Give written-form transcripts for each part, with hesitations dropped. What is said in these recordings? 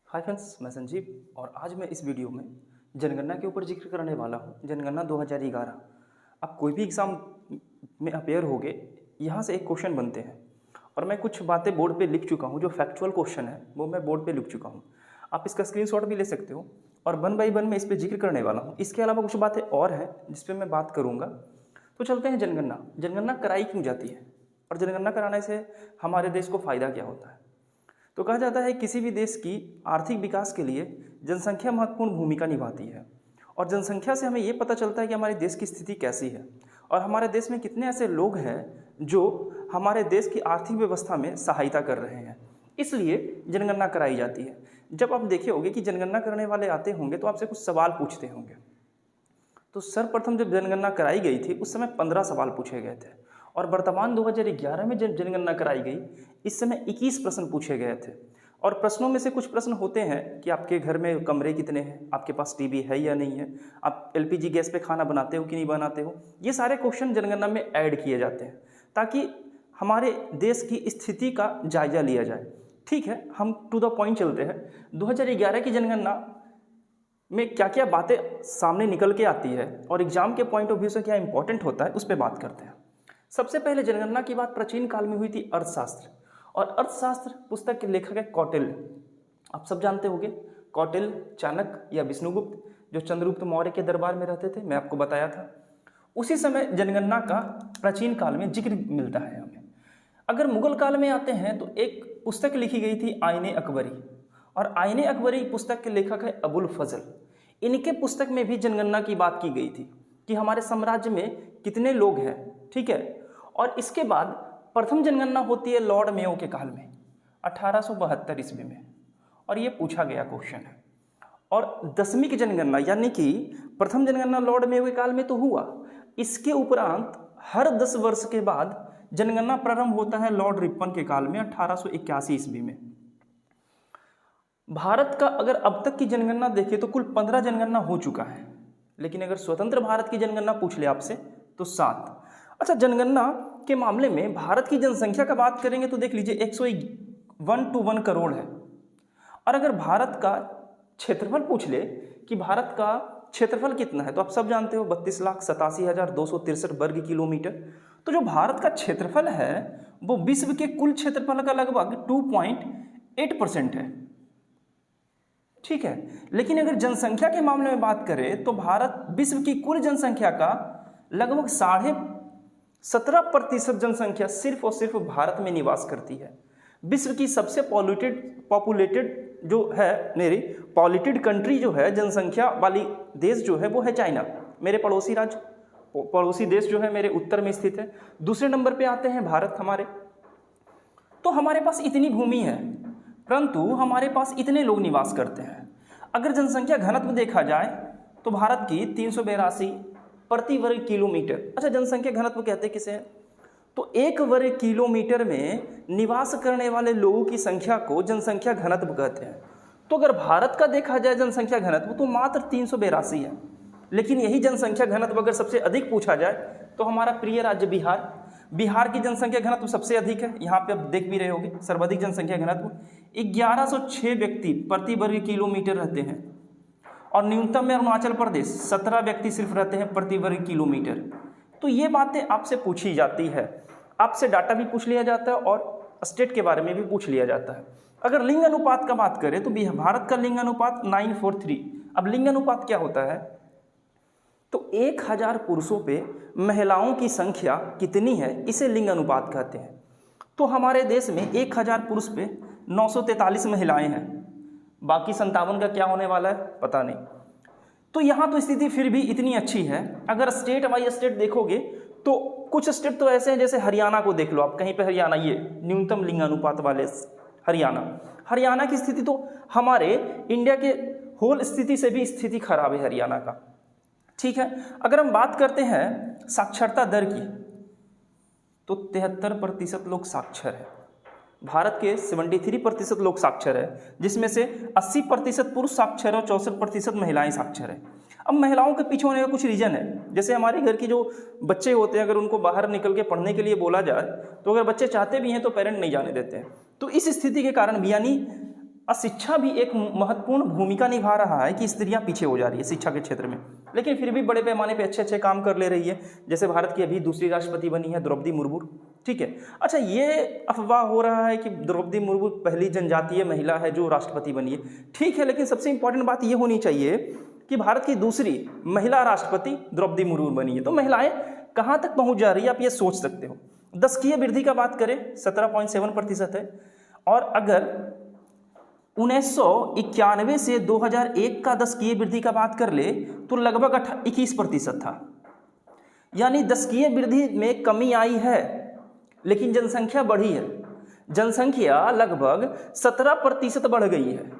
Hi friends, मैं संजीव और आज मैं इस वीडियो में जनगणना के ऊपर जिक्र करने वाला हूँ। जनगणना 2011। आप कोई भी एग्ज़ाम में अपेयर होगे, यहाँ से एक क्वेश्चन बनते हैं और मैं कुछ बातें बोर्ड पे लिख चुका हूँ। जो फैक्चुअल क्वेश्चन है वो मैं बोर्ड पे लिख चुका हूँ। आप इसका स्क्रीनशॉट भी ले सकते हो और वन बाई वन मैं इस पर जिक्र करने वाला हूँ। इसके अलावा कुछ बातें और हैं जिस पर मैं बात करूँगा। तो चलते हैं जनगणना। जनगणना कराई क्यों जाती है और जनगणना कराने से हमारे देश को फ़ायदा क्या होता है। तो कहा जाता है किसी भी देश की आर्थिक विकास के लिए जनसंख्या महत्वपूर्ण भूमिका निभाती है और जनसंख्या से हमें ये पता चलता है कि हमारे देश की स्थिति कैसी है और हमारे देश में कितने ऐसे लोग हैं जो हमारे देश की आर्थिक व्यवस्था में सहायता कर रहे हैं। इसलिए जनगणना कराई जाती है। जब आप देखे होंगे कि जनगणना करने वाले आते होंगे तो आपसे कुछ सवाल पूछते होंगे। तो सर्वप्रथम जब जनगणना कराई गई थी उस समय 15 सवाल पूछे गए थे और वर्तमान 2011 में जब जनगणना कराई गई इस समय 21 प्रश्न पूछे गए थे। और प्रश्नों में से कुछ प्रश्न होते हैं कि आपके घर में कमरे कितने हैं, आपके पास टीवी है या नहीं है, आप एलपीजी गैस पे खाना बनाते हो कि नहीं बनाते हो। ये सारे क्वेश्चन जनगणना में ऐड किए जाते हैं ताकि हमारे देश की स्थिति का जायजा लिया जाए। ठीक है, हम टू द पॉइंट चलते हैं। 2011 की जनगणना में क्या क्या बातें सामने निकल के आती है और एग्जाम के पॉइंट ऑफ व्यू से क्या इंपॉर्टेंट होता है उस पर बात करते हैं। सबसे पहले जनगणना की बात प्राचीन काल में हुई थी अर्थशास्त्र, और अर्थशास्त्र पुस्तक के लेखक है कौटिल्य। आप सब जानते होंगे कौटिल्य, चाणक्य या विष्णुगुप्त जो चंद्रगुप्त मौर्य के दरबार में रहते थे, मैं आपको बताया था। उसी समय जनगणना का प्राचीन काल में जिक्र मिलता है हमें। अगर मुगल काल में आते हैं तो एक पुस्तक लिखी गई थी आईने अकबरी, और आईने अकबरी पुस्तक के लेखक है अबुल फजल। इनके पुस्तक में भी जनगणना की बात की गई थी कि हमारे साम्राज्य में कितने लोग हैं। ठीक है, और इसके बाद प्रथम जनगणना होती है लॉर्ड मेयो के काल में 1872 ईस्वी में, और ये पूछा गया क्वेश्चन है। और 10वीं की जनगणना यानी कि प्रथम जनगणना लॉर्ड मेयो के काल में तो हुआ, इसके उपरांत हर 10 वर्ष के बाद जनगणना प्रारंभ होता है लॉर्ड रिपन के काल में 1881 ईस्वी में। भारत का अगर अब तक की जनगणना देखें तो कुल 15 जनगणना हो चुका है, लेकिन अगर स्वतंत्र भारत की जनगणना पूछ ले आपसे तो 7। अच्छा, जनगणना के मामले में भारत की जनसंख्या का बात करेंगे तो देख लीजिए 101 करोड़ है। और अगर भारत का क्षेत्रफल पूछ ले कि भारत का क्षेत्रफल कितना है तो आप सब जानते हो 32,87,263 वर्ग किलोमीटर। तो जो भारत का क्षेत्रफल है वो विश्व के कुल क्षेत्रफल का लगभग 2.8% है। ठीक है, लेकिन अगर जनसंख्या के मामले में बात करें तो भारत विश्व की कुल जनसंख्या का लगभग 17.5% जनसंख्या सिर्फ और सिर्फ भारत में निवास करती है। विश्व की सबसे पॉपुलेटेड जो है मेरी पॉलिटेड कंट्री जो है जनसंख्या वाली देश जो है वो है चाइना। मेरे पड़ोसी देश जो है मेरे उत्तर में स्थित है। दूसरे नंबर पे आते हैं भारत हमारे। तो हमारे पास इतनी भूमि है परंतु हमारे पास इतने लोग निवास करते हैं। अगर जनसंख्या घनत्व देखा जाए तो भारत की 382 प्रति वर्ग किलोमीटर। अच्छा, जनसंख्या घनत्व कहते किसे हैं? तो 1 वर्ग किलोमीटर में निवास करने वाले लोगों की संख्या को जनसंख्या घनत्व कहते हैं। तो अगर भारत का देखा जाए जनसंख्या घनत्व तो मात्र 382 है, लेकिन यही जनसंख्या घनत्व अगर सबसे अधिक पूछा जाए तो हमारा प्रिय राज्य बिहार की जनसंख्या घनत्व सबसे अधिक है। यहाँ पे आप देख भी रहे होंगे सर्वाधिक जनसंख्या घनत्व 1106 व्यक्ति प्रति वर्ग किलोमीटर रहते हैं, और न्यूनतम में अरुणाचल प्रदेश 17 व्यक्ति सिर्फ रहते हैं प्रति वर्ग किलोमीटर। तो ये बातें आपसे पूछी जाती है, आपसे डाटा भी पूछ लिया जाता है और स्टेट के बारे में भी पूछ लिया जाता है। अगर लिंग अनुपात का बात करें तो भारत का लिंग अनुपात 9:4:3। अब लिंग अनुपात क्या होता है? तो 1000 पुरुषों पे महिलाओं की संख्या कितनी है इसे लिंग अनुपात कहते हैं। तो हमारे देश में 1000 पुरुष पे 943 महिलाएं हैं, बाकी 57 का क्या होने वाला है पता नहीं। तो यहाँ तो स्थिति फिर भी इतनी अच्छी है। अगर स्टेट बाई स्टेट देखोगे तो कुछ स्टेट तो ऐसे हैं, जैसे हरियाणा को देख लो आप, कहीं पे हरियाणा ये न्यूनतम लिंग अनुपात वाले हरियाणा की स्थिति तो हमारे इंडिया के होल स्थिति से भी स्थिति खराब है हरियाणा का। ठीक है, अगर हम बात करते हैं साक्षरता दर की तो 73% लोग साक्षर है। भारत के 73% लोग साक्षर है, जिसमें से 80% पुरुष साक्षर है और 64% महिलाएं साक्षर है। अब महिलाओं के पीछे होने का कुछ रीजन है, जैसे हमारे घर की जो बच्चे होते हैं अगर उनको बाहर निकल के पढ़ने के लिए बोला जाए तो अगर बच्चे चाहते भी हैं तो पेरेंट नहीं जाने देते हैं। तो इस स्थिति के कारण भी यानी और शिक्षा भी एक महत्वपूर्ण भूमिका निभा रहा है कि स्त्रियां पीछे हो जा रही है शिक्षा के क्षेत्र में, लेकिन फिर भी बड़े पैमाने पे अच्छे अच्छे काम कर ले रही है। जैसे भारत की अभी दूसरी राष्ट्रपति बनी है द्रौपदी मुर्मू, ठीक है। अच्छा, ये अफवाह हो रहा है कि द्रौपदी मुर्मू पहली जनजातीय महिला है जो राष्ट्रपति बनी है, ठीक है, लेकिन सबसे इंपॉर्टेंट बात ये होनी चाहिए कि भारत की दूसरी महिला राष्ट्रपति द्रौपदी मुर्मू बनी है। तो महिलाएं कहाँ तक पहुँच जा रही है आप ये सोच सकते हो। दशकीय वृद्धि का बात करें 17.7% है, और अगर 1991 से 2001 का दशकीय वृद्धि का बात कर ले तो लगभग 21% था। यानी दशकीय वृद्धि में कमी आई है लेकिन जनसंख्या बढ़ी है। जनसंख्या लगभग 17% बढ़ गई है।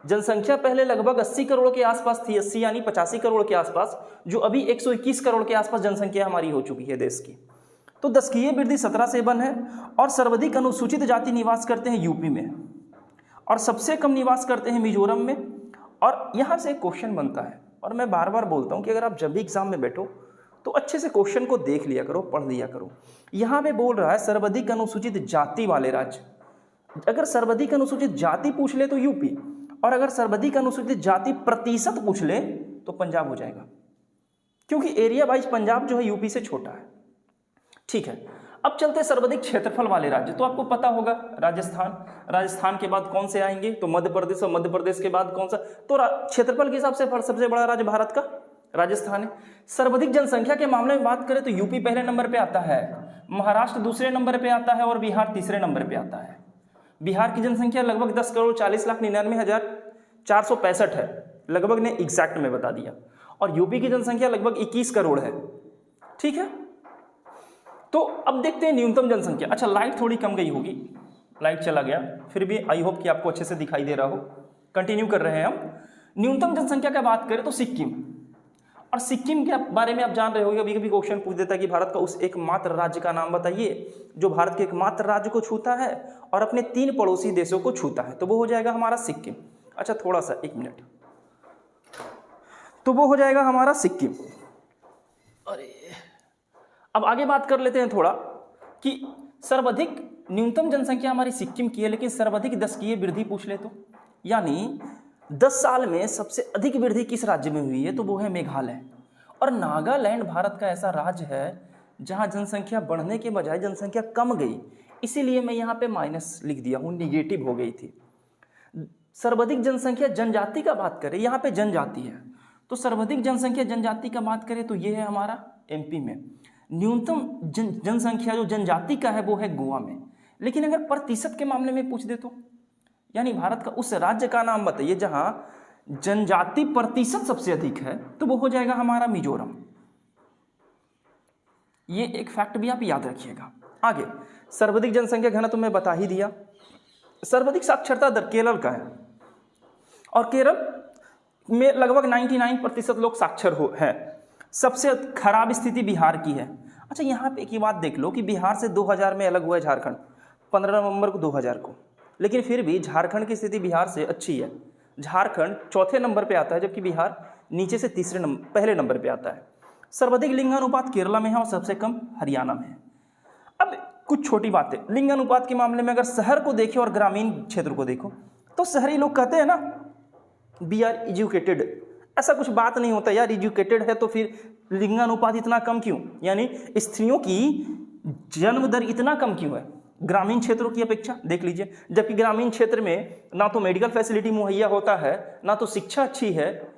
जनसंख्या पहले लगभग 80 करोड़ के आसपास थी, 80 यानी 85 करोड़ के आसपास, जो अभी 121 करोड़ के आसपास जनसंख्या हमारी हो चुकी है देश की। तो दशकीय वृद्धि 17 से बन है, और सर्वाधिक अनुसूचित जाति निवास करते हैं यूपी में, और सबसे कम निवास करते हैं मिजोरम में। और यहाँ से एक क्वेश्चन बनता है, और मैं बार बार बोलता हूँ कि अगर आप जब भी एग्जाम में बैठो तो अच्छे से क्वेश्चन को देख लिया करो, पढ़ लिया करो। यहाँ पे बोल रहा है सर्वाधिक अनुसूचित जाति वाले राज्य। अगर सर्वाधिक अनुसूचित जाति पूछ ले तो यूपी, और अगर सर्वाधिक अनुसूचित जाति प्रतिशत पूछ ले तो पंजाब हो जाएगा, क्योंकि एरिया वाइज पंजाब जो है यूपी से छोटा है, ठीक है। अब चलते सर्वाधिक क्षेत्रफल वाले राज्य। तो आपको पता होगा राजस्थान के बाद कौन से आएंगे, तो मध्य प्रदेश, और मध्य प्रदेश के बाद कौन सा, तो क्षेत्रफल के हिसाब से सबसे बड़ा राज्य भारत का राजस्थान है। सर्वाधिक जनसंख्या के मामले में बात करें तो यूपी पहले नंबर पे आता है, महाराष्ट्र दूसरे नंबर पे आता है, और बिहार तीसरे नंबर पे आता है। बिहार की जनसंख्या लगभग 10,40,99,465 है, लगभग ने एग्जैक्ट में बता दिया, और यूपी की जनसंख्या लगभग 21 करोड़ है, ठीक है। तो अब देखते हैं न्यूनतम जनसंख्या। अच्छा, लाइट थोड़ी कम गई होगी, लाइट चला गया, फिर भी आई होप कि आपको अच्छे से दिखाई दे रहा हो। कंटिन्यू कर रहे हैं हम। न्यूनतम जनसंख्या का बात करें तो सिक्किम, और सिक्किम के बारे में आप जान रहे होंगे, कभी कभी क्वेश्चन पूछ देता है कि भारत का उस एकमात्र राज्य का नाम बताइए जो भारत के एकमात्र राज्य को छूता है और अपने 3 पड़ोसी देशों को छूता है, तो वो हो जाएगा हमारा सिक्किम। अच्छा, थोड़ा सा 1 मिनट, तो वो हो जाएगा हमारा सिक्किम। अरे, अब आगे बात कर लेते हैं थोड़ा कि सर्वाधिक न्यूनतम जनसंख्या हमारी सिक्किम की है, लेकिन सर्वाधिक दशकीय वृद्धि पूछ ले तो, यानी 10 साल में सबसे अधिक वृद्धि किस राज्य में हुई है, तो वो है मेघालय। और नागालैंड भारत का ऐसा राज्य है जहां जनसंख्या बढ़ने के बजाय जनसंख्या कम गई, इसीलिए मैं यहाँ पे माइनस लिख दिया हूँ, निगेटिव हो गई थी। सर्वाधिक जनसंख्या जनजाति का बात करें, यहाँ पे जनजाति है, तो सर्वाधिक जनसंख्या जनजाति का बात करें तो ये है हमारा एमपी में। न्यूनतम जनसंख्या जो जनजाति का है वो है गोवा में। लेकिन अगर प्रतिशत के मामले में पूछ दे तो, यानी भारत का उस राज्य का नाम बताइए जहां जनजाति प्रतिशत सबसे अधिक है, तो वो हो जाएगा हमारा मिजोरम। ये एक फैक्ट भी आप याद रखिएगा। आगे, सर्वाधिक जनसंख्या घनत्व में बता ही दिया। सर्वाधिक साक्षरता दर केरल का है, और केरल में लगभग 99% लोग साक्षर हैं। सबसे खराब स्थिति बिहार की है। अच्छा, यहाँ पे एक ही बात देख लो कि बिहार से 2000 में अलग हुआ है झारखंड, 15 नवंबर को 2000 को, लेकिन फिर भी झारखंड की स्थिति बिहार से अच्छी है। झारखंड चौथे नंबर पे आता है, जबकि बिहार नीचे से पहले नंबर पे आता है। सर्वाधिक लिंगानुपात केरला में है और सबसे कम हरियाणा में है। अब कुछ छोटी बातें लिंगानुपात के मामले में, अगर शहर को देखें और ग्रामीण क्षेत्र को देखो तो शहरी लोग कहते हैं ना वी आर एजुकेटेड, ऐसा कुछ बात नहीं होता यार। एजुकेटेड है तो फिर लिंगानुपात इतना कम क्यों, यानी स्त्रियों की जन्म दर इतना कम क्यों है ग्रामीण क्षेत्रों की अपेक्षा, देख लीजिए। जबकि ग्रामीण क्षेत्र में ना तो मेडिकल फैसिलिटी मुहैया होता है, ना तो शिक्षा अच्छी है,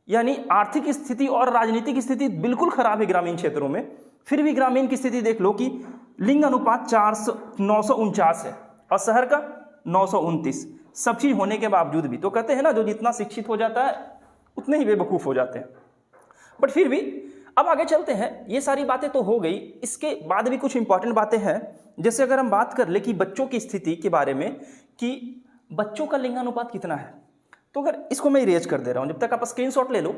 यानी आर्थिक स्थिति और राजनीतिक स्थिति बिल्कुल खराब है ग्रामीण क्षेत्रों में। फिर भी ग्रामीण की स्थिति देख लो कि लिंग अनुपात 949 है और शहर का 929। सब चीज होने के बावजूद भी तो कहते हैं ना, जो जितना शिक्षित हो जाता है उतने ही बेवकूफ़ हो जाते हैं। बट फिर भी अब आगे चलते हैं। ये सारी बातें तो हो गई, इसके बाद भी कुछ इंपॉर्टेंट बातें हैं। जैसे अगर हम बात कर ले कि बच्चों की स्थिति के बारे में कि बच्चों का लिंगानुपात कितना है, तो अगर इसको मैं इरेज कर दे रहा हूँ, जब तक आप स्क्रीनशॉट ले लो।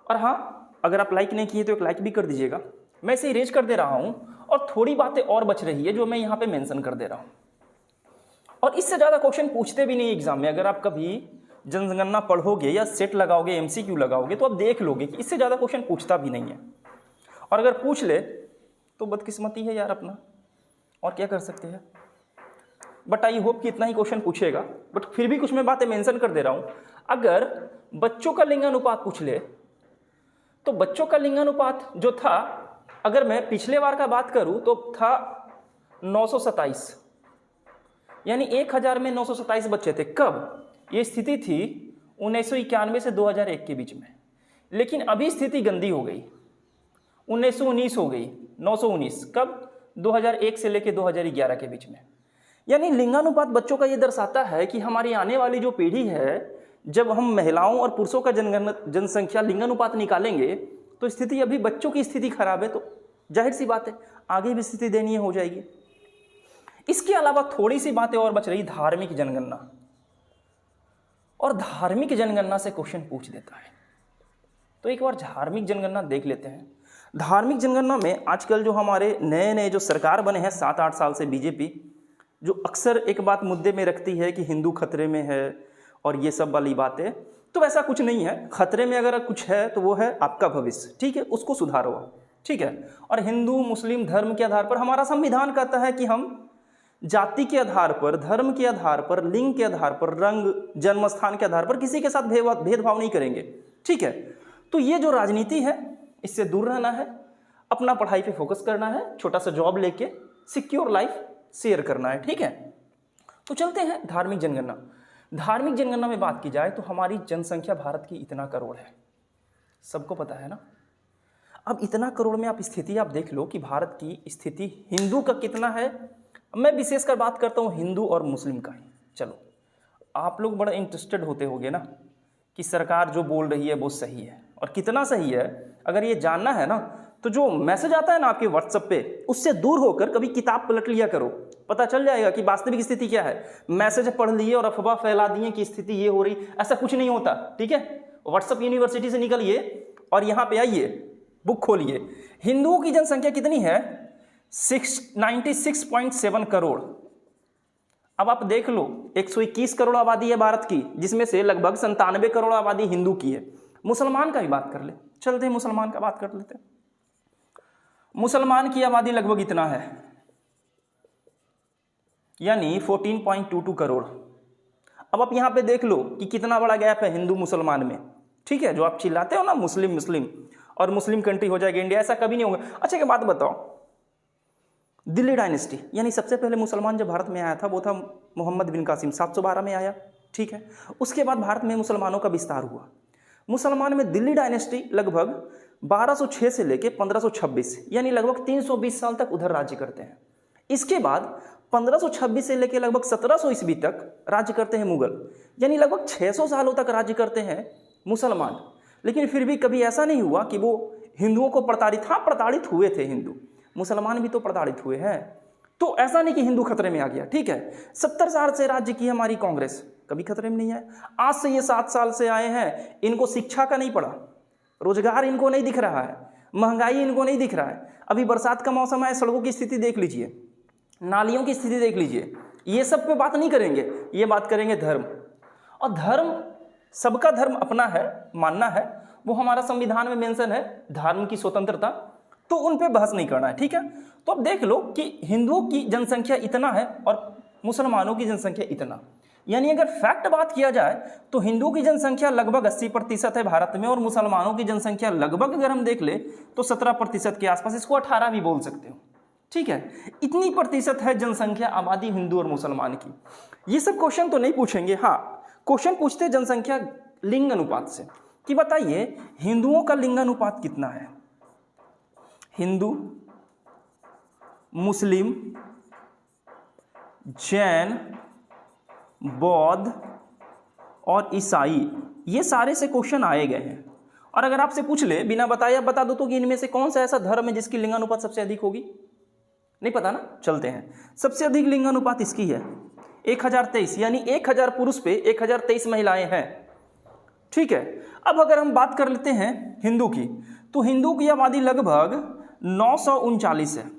और हाँ, अगर आप लाइक नहीं किए तो एक लाइक भी कर दीजिएगा। मैं इसे इरेज कर दे रहा हूँ और थोड़ी बातें और बच रही है जो मैं यहाँ पे मेंशन कर दे रहा हूँ। और इससे ज़्यादा क्वेश्चन पूछते भी नहीं एग्जाम में। अगर आप कभी जनगणना पढ़ोगे या सेट लगाओगे, एमसीक्यू लगाओगे, तो आप देख लोगे कि इससे ज़्यादा क्वेश्चन पूछता भी नहीं है। और अगर पूछ ले तो बदकिस्मती है यार अपना, और क्या कर सकते हैं। बट आई होप कि इतना ही क्वेश्चन पूछेगा, बट फिर भी कुछ मैं बातें मेंशन कर दे रहा हूँ। अगर बच्चों का लिंगानुपात पूछ ले तो बच्चों का लिंगानुपात जो था, अगर मैं पिछले बार का बात करूँ तो था 927, यानी 1000 में 927 बच्चे थे। कब? ये स्थिति थी 1991 से 2001 के बीच में। लेकिन अभी स्थिति गंदी हो गई, 1919 हो गई, 919। कब? 2001 से लेकर 2011 के बीच में। यानी लिंगानुपात बच्चों का ये दर्शाता है कि हमारी आने वाली जो पीढ़ी है, जब हम महिलाओं और पुरुषों का जनसंख्या लिंगानुपात निकालेंगे तो स्थिति, अभी बच्चों की स्थिति खराब है तो जाहिर सी बात है आगे भी स्थिति दयनीय हो जाएगी। इसके अलावा थोड़ी सी बातें और बच रही, धार्मिक जनगणना। और धार्मिक जनगणना से क्वेश्चन पूछ देता है, तो एक बार धार्मिक जनगणना देख लेते हैं। धार्मिक जनगणना में आजकल जो हमारे नए नए जो सरकार बने हैं 7-8 साल से, बीजेपी, जो अक्सर एक बात मुद्दे में रखती है कि हिंदू खतरे में है और ये सब वाली बातें, तो वैसा कुछ नहीं है। खतरे में अगर कुछ है तो वो है आपका भविष्य, ठीक है, उसको सुधारो, ठीक है। और हिंदू मुस्लिम धर्म के आधार पर हमारा संविधान कहता है कि हम जाति के आधार पर, धर्म के आधार पर, लिंग के आधार पर, रंग, जन्म स्थान के आधार पर किसी के साथ भेदभाव नहीं करेंगे, ठीक है। तो ये जो राजनीति है इससे दूर रहना है, अपना पढ़ाई पे फोकस करना है, छोटा सा जॉब लेके सिक्योर लाइफ शेयर करना है, ठीक है। तो चलते हैं धार्मिक जनगणना। धार्मिक जनगणना में बात की जाए तो हमारी जनसंख्या भारत की इतना करोड़ है, सबको पता है ना। अब इतना करोड़ में आप स्थिति आप देख लो कि भारत की स्थिति हिंदू का कितना है। मैं विशेषकर बात करता हूँ हिंदू और मुस्लिम का ही। चलो, आप लोग बड़ा इंटरेस्टेड होते होंगे ना कि सरकार जो बोल रही है वो सही है और कितना सही है। अगर ये जानना है ना तो जो मैसेज आता है ना आपके व्हाट्सएप पे, उससे दूर होकर कभी किताब पलट लिया करो, पता चल जाएगा कि वास्तविक स्थिति क्या है। मैसेज पढ़ लिए और अफवाह फैला दिए कि स्थिति ये हो रही, ऐसा कुछ नहीं होता, ठीक है। व्हाट्सएप यूनिवर्सिटी से निकलिए और यहाँ पे आइए, बुक खोलिए। हिंदुओं की जनसंख्या कितनी है? 96.7 करोड़। अब आप देख लो, 121 करोड़ आबादी है भारत की, जिसमें से लगभग 97 करोड़ आबादी हिंदू की है। मुसलमान का भी बात कर ले, चलते हैं मुसलमान का बात कर लेते हैं। मुसलमान की आबादी लगभग इतना है, यानी 14.22 करोड़। अब आप यहां पे देख लो कि कितना बड़ा गैप है हिंदू मुसलमान में, ठीक है। जो आप चिल्लाते हो ना मुस्लिम मुस्लिम और मुस्लिम कंट्री हो जाएगी इंडिया, ऐसा कभी नहीं होगा। अच्छा, एक बात बताओ, दिल्ली डायनेस्टी, यानी सबसे पहले मुसलमान जब भारत में आया था वो था मोहम्मद बिन कासिम, 712 में आया, ठीक है। उसके बाद भारत में मुसलमानों का विस्तार हुआ। मुसलमान में दिल्ली डायनेस्टी लगभग 1206 से लेके 1526, यानी लगभग 320 साल तक उधर राज्य करते हैं। इसके बाद 1526 से लेके लगभग 1700 ईस्वी तक राज्य करते हैं मुगल, यानी लगभग 600 सालों तक राज्य करते हैं मुसलमान। लेकिन फिर भी कभी ऐसा नहीं हुआ कि वो हिंदुओं को प्रताड़ित हुए थे हिंदू, मुसलमान भी तो प्रताड़ित हुए हैं। तो ऐसा नहीं कि हिंदू खतरे में आ गया, ठीक है। 70 साल से राज्य की हमारी कांग्रेस, कभी खतरे में नहीं आए। आज से ये 7 साल से आए हैं, इनको शिक्षा का नहीं पड़ा, रोजगार इनको नहीं दिख रहा है, महंगाई इनको नहीं दिख रहा है। अभी बरसात का मौसम है, सड़कों की स्थिति देख लीजिए, नालियों की स्थिति देख लीजिए। ये सब पे बात नहीं करेंगे, ये बात करेंगे धर्म। और धर्म, सबका धर्म अपना है, मानना है, वो हमारा संविधान में मेंशन है, धर्म की स्वतंत्रता, तो उन पे बहस नहीं करना है, ठीक है। तो अब देख लो कि हिंदुओं की जनसंख्या इतना है और मुसलमानों की जनसंख्या इतना, यानी अगर फैक्ट बात किया जाए तो हिंदुओं की जनसंख्या लगभग 80% है भारत में और मुसलमानों की जनसंख्या लगभग अगर हम देख ले तो 17% के आसपास, इसको 18 भी बोल सकते हो, ठीक है। इतनी प्रतिशत है जनसंख्या आबादी हिंदू और मुसलमान की। ये सब क्वेश्चन तो नहीं पूछेंगे, हाँ क्वेश्चन पूछते जनसंख्या लिंग अनुपात से कि बताइए हिंदुओं का लिंग अनुपात कितना है। हिंदू, मुस्लिम, जैन, बौद्ध और ईसाई, ये सारे से क्वेश्चन आए गए हैं। और अगर आपसे पूछ ले बिना बताए बता दो तो कि इनमें से कौन सा ऐसा धर्म है जिसकी लिंगानुपात सबसे अधिक होगी, नहीं पता ना। चलते हैं, सबसे अधिक लिंगानुपात इसकी है 1023, यानी 1000 पुरुष पे 1023 महिलाएं हैं, ठीक है। अब अगर हम बात कर लेते हैं हिंदू की, तो हिंदू की आबादी लगभग 939 है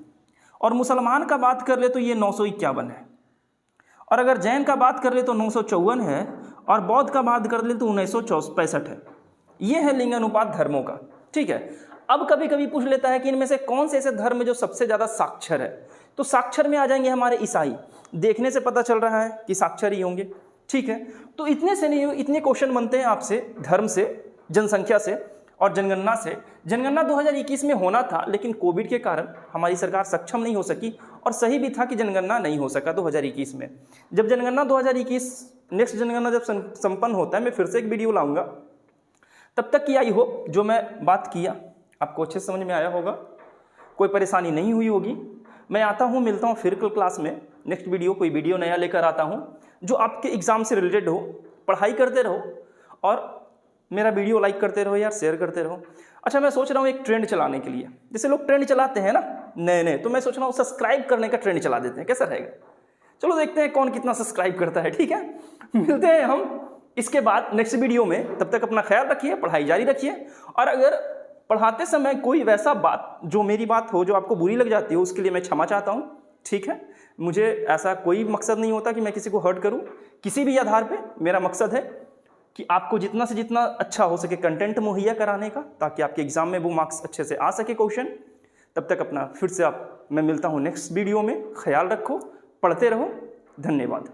और मुसलमान का बात कर ले तो ये 951 है। और अगर जैन का बात कर ले तो 954 है और बौद्ध का बात कर ले तो 1965 है। ये है लिंगानुपात धर्मों का, ठीक है। अब कभी कभी पूछ लेता है कि इनमें से कौन से ऐसे धर्म जो सबसे ज़्यादा साक्षर है, तो साक्षर में आ जाएंगे हमारे ईसाई। देखने से पता चल रहा है कि साक्षर ही होंगे, ठीक है। तो इतने से नहीं, इतने क्वेश्चन बनते हैं आपसे धर्म से, जनसंख्या से और जनगणना से। जनगणना 2021 में होना था, लेकिन कोविड के कारण हमारी सरकार सक्षम नहीं हो सकी, और सही भी था कि जनगणना नहीं हो सका 2021 में। जब जनगणना 2021 नेक्स्ट जनगणना जब संपन्न होता है, मैं फिर से एक वीडियो लाऊंगा। तब तक की आई होप जो मैं बात किया आपको अच्छे समझ में आया होगा, कोई परेशानी नहीं हुई होगी। मैं आता हूँ, मिलता हूँ फिर कल क्लास में, नेक्स्ट वीडियो कोई वीडियो नया लेकर आता हूँ जो आपके एग्ज़ाम से रिलेटेड हो। पढ़ाई करते रहो और मेरा वीडियो लाइक करते रहो यार, शेयर करते रहो। अच्छा, मैं सोच रहा हूँ एक ट्रेंड चलाने के लिए, जैसे लोग ट्रेंड चलाते हैं ना नए नए, तो मैं सोच रहा हूँ सब्सक्राइब करने का ट्रेंड चला देते हैं, कैसा रहेगा? चलो देखते हैं कौन कितना सब्सक्राइब करता है, ठीक है। मिलते हैं हम इसके बाद नेक्स्ट वीडियो में। तब तक अपना ख्याल रखिए, पढ़ाई जारी रखिए, और अगर पढ़ाते समय कोई वैसा बात जो मेरी बात हो जो आपको बुरी लग जाती हो, उसके लिए मैं क्षमा चाहता हूँ, ठीक है। मुझे ऐसा कोई मकसद नहीं होता कि मैं किसी को हर्ट करूँ किसी भी आधार पे। मेरा मकसद है कि आपको जितना से जितना अच्छा हो सके कंटेंट मुहैया कराने का, ताकि आपके एग्जाम में वो मार्क्स अच्छे से आ सके क्वेश्चन। तब तक अपना फिर से मैं मिलता हूँ नेक्स्ट वीडियो में। ख्याल रखो, पढ़ते रहो, धन्यवाद।